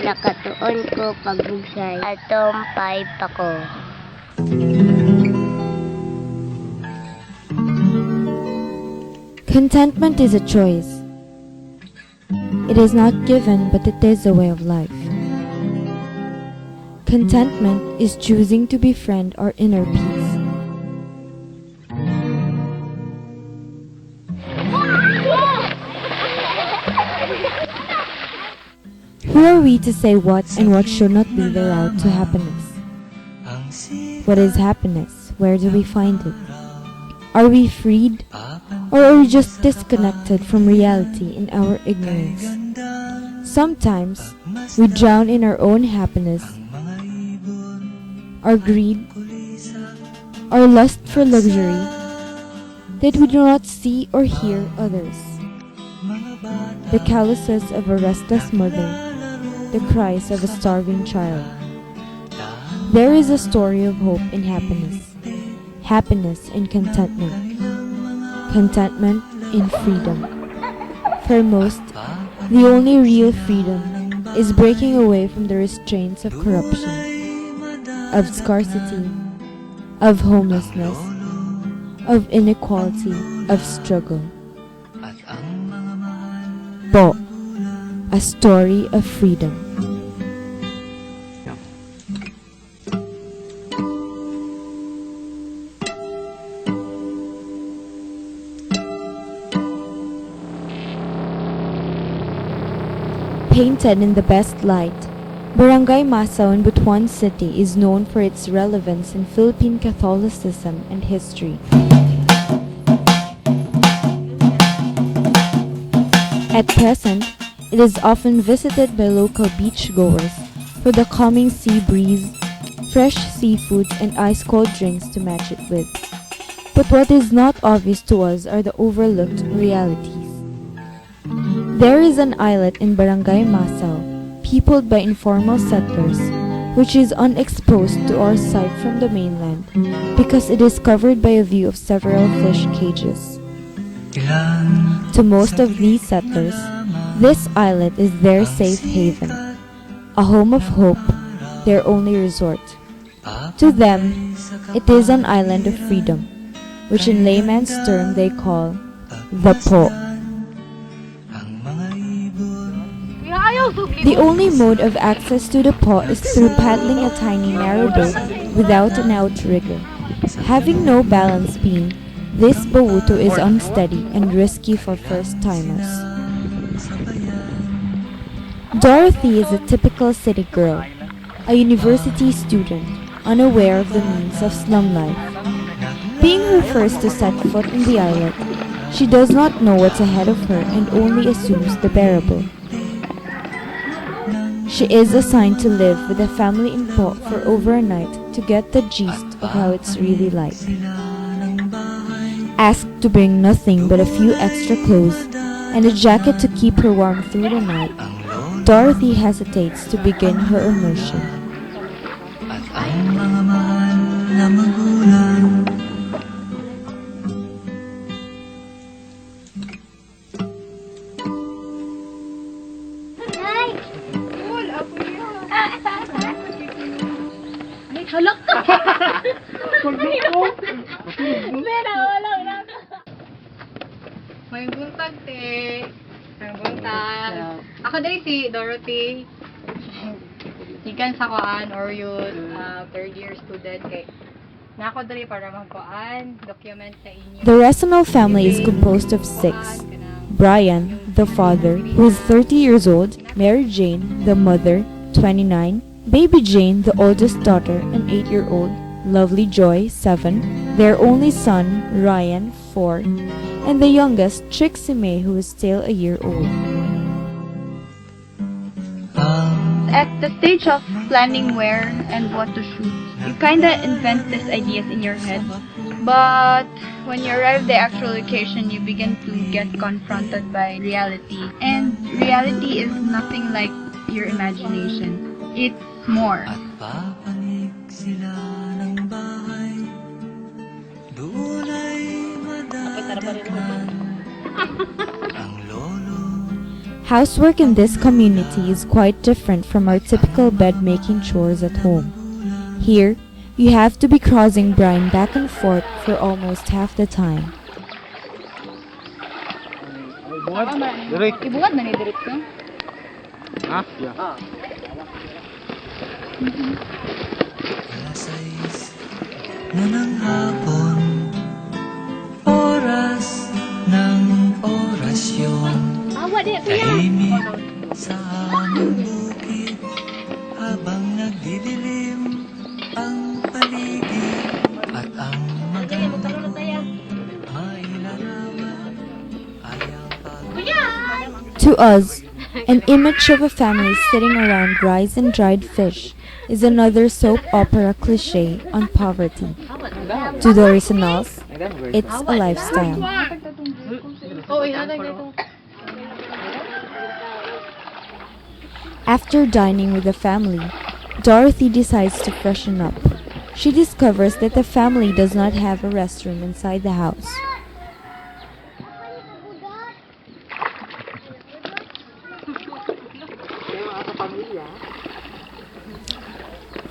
nakatuon ko pagbugsay. Atong 5 ako. Contentment is a choice. It is not given, but it is a way of life. Contentment is choosing to befriend our inner peace. Who are we to say what and what should not be the route to happiness? What is happiness? Where do we find it? Are we freed? Or are we just disconnected from reality in our ignorance? Sometimes we drown in our own happiness, our greed, our lust for luxury, that we do not see or hear others. The calluses of a restless mother, the cries of a starving child. There is a story of hope in happiness, happiness in contentment, contentment in freedom. For most, the only real freedom is breaking away from the restraints of corruption, of scarcity, of homelessness, of inequality, of struggle. Po, a story of freedom. Painted in the best light, Barangay Masao in Butuan City is known for its relevance in Philippine Catholicism and history. At present, it is often visited by local beachgoers for the calming sea breeze, fresh seafoods, and ice-cold drinks to match it with. But what is not obvious to us are the overlooked realities. There is an islet in Barangay Masao, peopled by informal settlers, which is unexposed to our sight from the mainland because it is covered by a view of several fish cages. To most of these settlers, this islet is their safe haven, a home of hope, their only resort. To them, it is an island of freedom, which in layman's term they call the Po. The only mode of access to the Po is through paddling a tiny narrow boat without an outrigger. Having no balance beam, this bawuto is unsteady and risky for first-timers. Dorothy is a typical city girl, a university student, unaware of the means of slum life. Being her first to set foot in the islet, she does not know what's ahead of her and only assumes the bearable. She is assigned to live with a family in Po for over a night to get the gist of how it's really like. Asked to bring nothing but a few extra clothes and a jacket to keep her warm through the night, Dorothy hesitates to begin her immersion. Halak ka! Mera, walang na. May buntag, te. May buntag. Ako dahil si Dorothy. Ikan sa kuan or yun, third year student. Kay nako dali para magkuan, document sa inyo. The Resinal family is composed of 6. Brian, the father, who is 30 years old, Mary Jane, the mother, 29, Baby Jane, the oldest daughter, an 8-year-old, Lovely Joy, 7, their only son, Ryan, 4, and the youngest, Trixie May, who is still a year old. At the stage of planning where and what to shoot, you kinda invent these ideas in your head, but when you arrive at the actual location, you begin to get confronted by reality, and reality is nothing like your imagination. It's more. Housework in this community is quite different from our typical bed-making chores at home. Here, you have to be crossing brine back and forth for almost half the time. Ibungad man ni direct ka? Ah, yeah. Alas 6 na ng hapon, oras ng orasyon. Tahimik sa aming bukid, habang nagdidilim ang paligid, at ang magandang mailarawan ay ang To us, an image of a family sitting around rice and dried fish is another soap opera cliché on poverty. To the originals, it's a lifestyle. After dining with the family, Dorothy decides to freshen up. She discovers that the family does not have a restroom inside the house.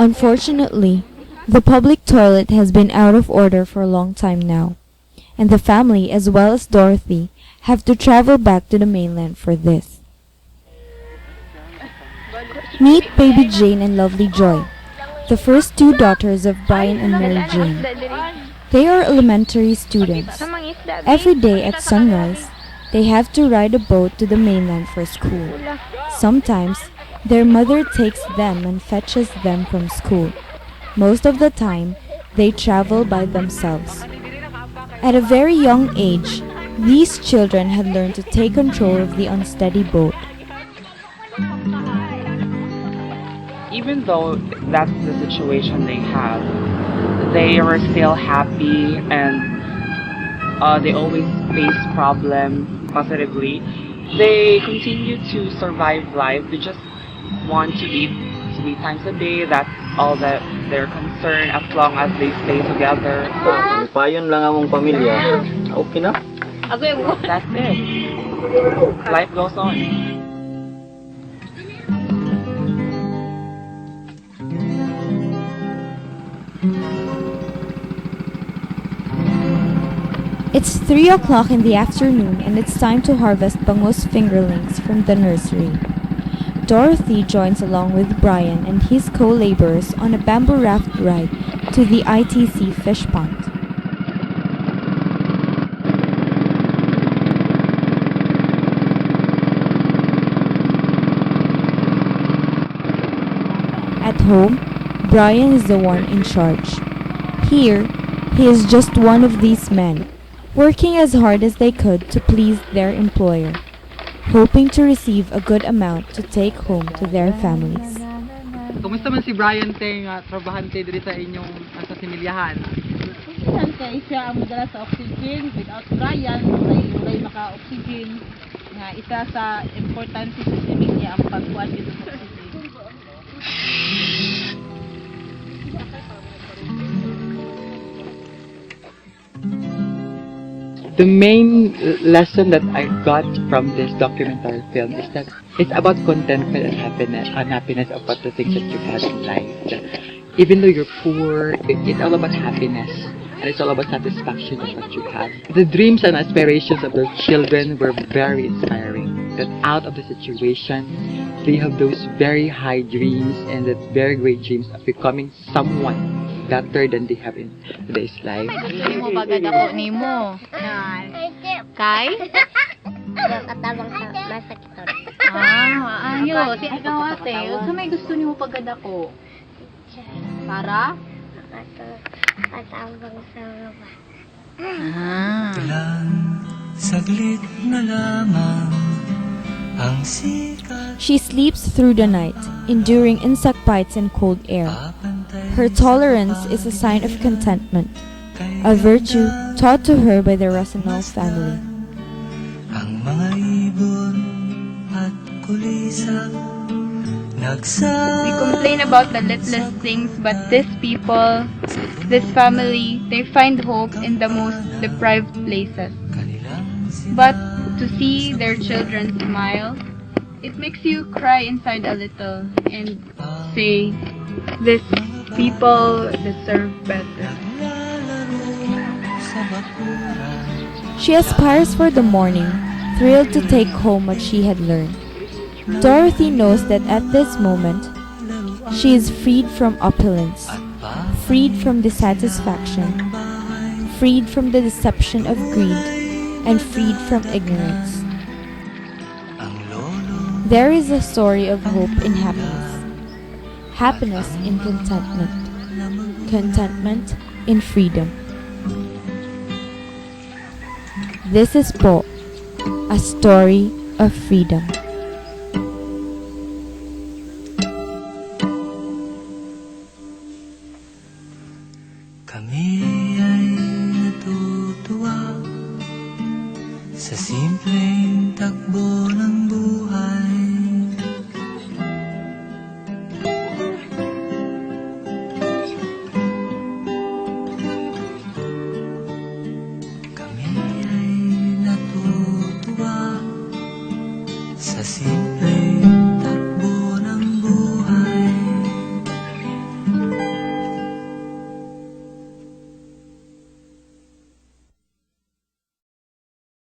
Unfortunately, the public toilet has been out of order for a long time now, and the family as well as Dorothy have to travel back to the mainland for this. Meet baby Jane and lovely Joy, the first two daughters of Brian and Mary Jane. They are elementary students. Every day at sunrise, they have to ride a boat to the mainland for school. Sometimes, their mother takes them and fetches them from school. Most of the time, they travel by themselves. At a very young age, these children had learned to take control of the unsteady boat. Even though that's the situation they have, they were still happy, and they always face problems positively. They continue to survive life. They just want to eat 3 times a day. That's all that they're concerned, as long as they stay together. Payon lang among pamilya. Okay na? That's it. Life goes on. It's 3 o'clock in the afternoon and it's time to harvest bangus fingerlings from the nursery. Dorothy joins along with Brian and his co-laborers on a bamboo raft ride to the ITC fish pond. At home, Brian is the one in charge. Here, he is just one of these men, working as hard as they could to please their employer, hoping to receive a good amount to take home to their families. Kumusta man si Brian te nga trabahante diri sa inyong sa similyahan? Yan kay siya ang madala sa oxygen. Without Brian, wala maka-oxygen. Nga isa sa importante sa similya ang pagkuha dito sa oxygen. The main lesson that I got from this documentary film is that it's about contentment and happiness of what the things that you have in life. Even though you're poor, it's all about happiness, and it's all about satisfaction of what you have. The dreams and aspirations of those children were very inspiring. That out of the situation, they have those very high dreams and that very great dreams of becoming someone better than they have in today's life. Gusto ni mo bagad ako ni mo. Kay? Katabang sa masakit. Ayo. Si ikaw ate. Sa may gusto ni mo bagad ako. Para? Katabang sa lupa. Ilan saglit na lamang ang sikat. She sleeps through the night, enduring insect bites and cold air. Her tolerance is a sign of contentment, a virtue taught to her by the Rasenal family. Ang mga ibon at kulisa We complain about the littlest things, but these people, this family, they find hope in the most deprived places. But to see their children smile, it makes you cry inside a little and say, these people deserve better. She aspires for the morning, thrilled to take home what she had learned. Dorothy knows that at this moment, she is freed from opulence, freed from dissatisfaction, freed from the deception of greed, and freed from ignorance. There is a story of hope in happiness, happiness in contentment, contentment in freedom. This is Po, a story of freedom. Kami ay natutuwa sa simpleng takbo ng buhay. Kami ay natutuwa sa simpleng